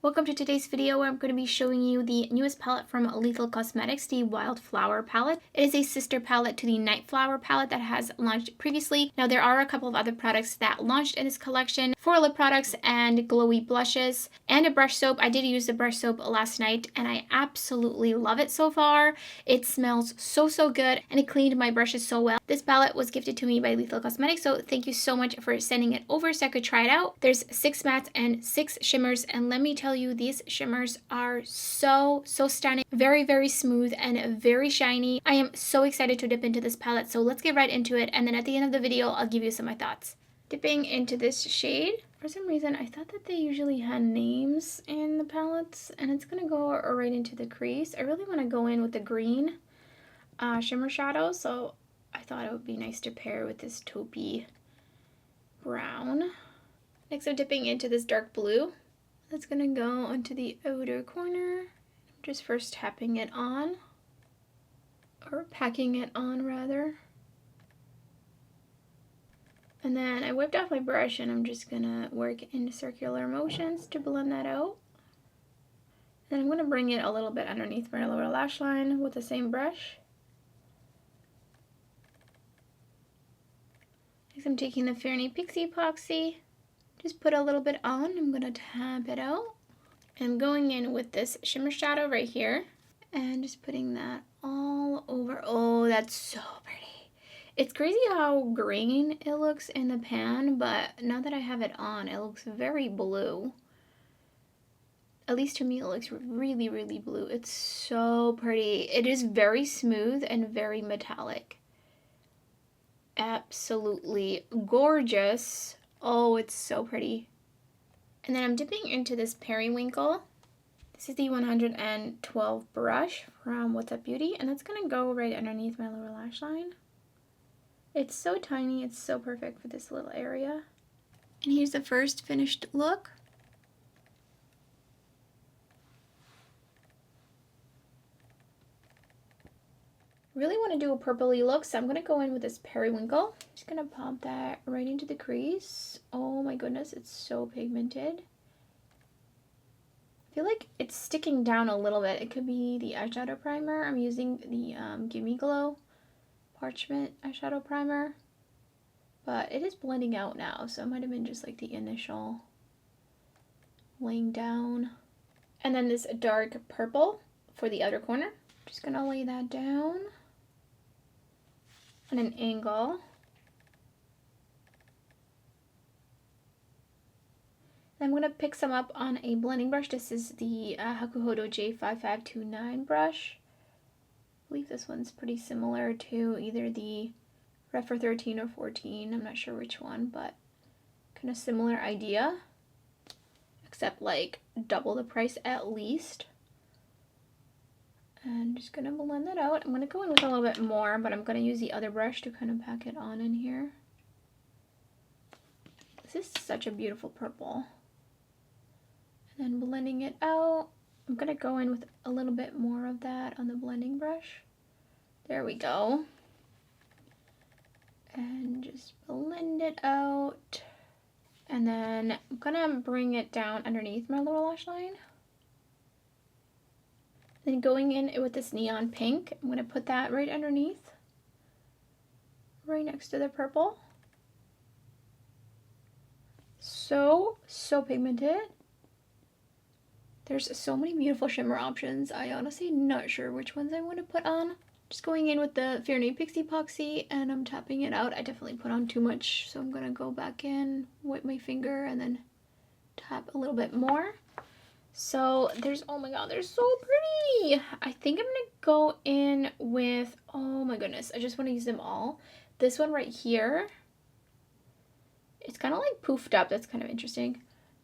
Welcome to today's video where I'm going to be showing you the newest palette from Lethal Cosmetics, the Wildflower palette. It is a sister palette to the Nightflower palette that has launched previously. Now there are a couple of other products that launched in this collection, 4 lip products and glowy blushes, and a brush soap. I did use the brush soap last night and I absolutely love it so far. It smells so good and it cleaned my brushes so well. This palette was gifted to me by Lethal Cosmetics, so thank you so much for sending it over so I could try it out. There's 6 mattes and 6 shimmers, and let me tell you, these shimmers are so stunning. Very smooth and very shiny. I am so excited to dip into this palette, so let's get right into it, and then at the end of the video I'll give you some of my thoughts. Dipping into this shade, for some reason I thought that they usually had names in the palettes, and it's gonna go right into the crease. I really want to go in with the green shimmer shadow, so I thought it would be nice to pair with this taupey brown. Next I'm dipping into this dark blue. That's gonna go onto the outer corner. I'm just first tapping it on, or packing it on rather. And then I whipped off my brush and I'm just gonna work in circular motions to blend that out. Then I'm gonna bring it a little bit underneath my lower lash line with the same brush. Next I'm taking the Fairly Pixie Epoxy. Just put a little bit on. I'm going to tap it out. I'm going in with this shimmer shadow right here. And just putting that all over. Oh, that's so pretty. It's crazy how green it looks in the pan, but now that I have it on, it looks very blue. At least to me, it looks really blue. It's so pretty. It is very smooth and very metallic. Absolutely gorgeous. Oh, it's so pretty. And then I'm dipping into this Periwinkle. This is the 112 brush from What's Up Beauty, and that's gonna go right underneath my lower lash line. It's so tiny, it's so perfect for this little area. And here's the first finished look. Really want to do a purpley look, so I'm going to go in with this Periwinkle. Just going to pop that right into the crease. Oh my goodness, it's so pigmented. I feel like it's sticking down a little bit. It could be the eyeshadow primer. I'm using the Gimme Glow Parchment eyeshadow primer. But it is blending out now, so it might have been just like the initial laying down. And then this dark purple for the outer corner. Just going to lay that down on an angle. I'm going to pick some up on a blending brush. This is the Hakuhodo J5529 brush. I believe this one's pretty similar to either the Refer 13 or 14. I'm not sure which one, but kind of similar idea, except like double the price at least. And just gonna blend that out. I'm gonna go in with a little bit more, but I'm gonna use the other brush to kind of pack it on in here. This is such a beautiful purple. And then blending it out, I'm gonna go in with a little bit more of that on the blending brush. There we go. And just blend it out. And then I'm gonna bring it down underneath my lower lash line. Then going in with this neon pink, I'm going to put that right underneath, right next to the purple. So pigmented. There's so many beautiful shimmer options. I honestly not sure which ones I want to put on. Just going in with the Fairly Pixie Epoxy and I'm tapping it out. I definitely put on too much, so I'm going to go back in, wipe my finger, and then tap a little bit more. So there's, oh my god, they're so pretty. I think I'm gonna go in with, oh my goodness, I just want to use them all. This one right here, it's kind of like poofed up. That's kind of interesting.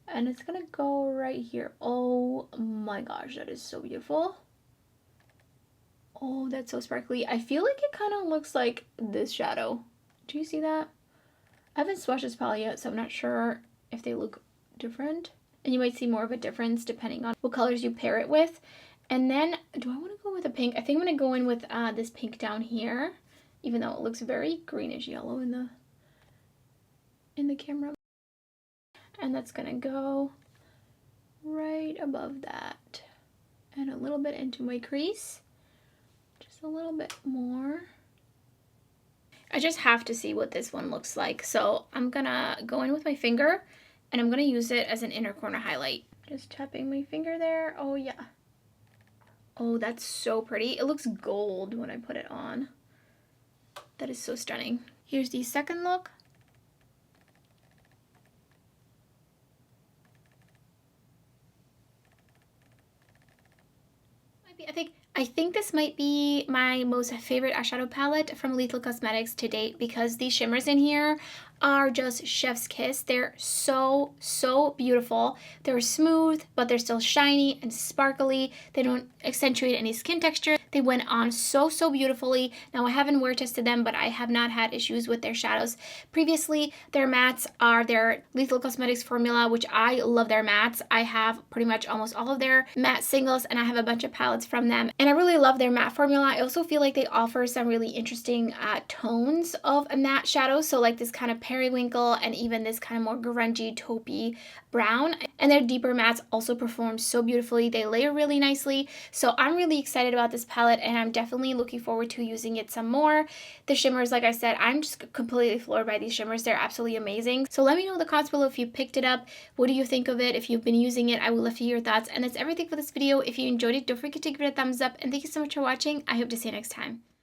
And it's gonna go right here. Oh my gosh, that is so beautiful. Oh, that's so sparkly. I feel like it kind of looks like this shadow. Do you see that? I haven't swatched this palette yet, so I'm not sure if they look different. And you might see more of a difference depending on what colors you pair it with. And then, do I want to go with a pink? I think I'm going to go in with this pink down here, even though it looks very greenish yellow in the camera. And that's going to go right above that. And a little bit into my crease. Just a little bit more. I just have to see what this one looks like. So I'm gonna go in with my finger and I'm gonna use it as an inner corner highlight. Just tapping my finger there. Oh yeah. Oh, that's so pretty. It looks gold when I put it on. That is so stunning. Here's the second look. I think this might be my most favorite eyeshadow palette from Lethal Cosmetics to date because these shimmers in here are just chef's kiss. They're so, so beautiful. They're smooth, but they're still shiny and sparkly. They don't accentuate any skin texture. They went on so, so beautifully. Now, I haven't wear tested them, but I have not had issues with their shadows. Previously, their mattes are their Lethal Cosmetics formula, which I love their mattes. I have pretty much almost all of their matte singles, and I have a bunch of palettes from them. And I really love their matte formula. I also feel like they offer some really interesting tones of a matte shadow. So like this kind of periwinkle and even this kind of more grungy taupey brown. And their deeper mattes also perform so beautifully. They layer really nicely. So I'm really excited about this palette and I'm definitely looking forward to using it some more. The shimmers, like I said, I'm just completely floored by these shimmers. They're absolutely amazing. So let me know in the comments below if you picked it up. What do you think of it? If you've been using it, I would love to hear your thoughts. And that's everything for this video. If you enjoyed it, don't forget to give it a thumbs up. And thank you so much for watching. I hope to see you next time.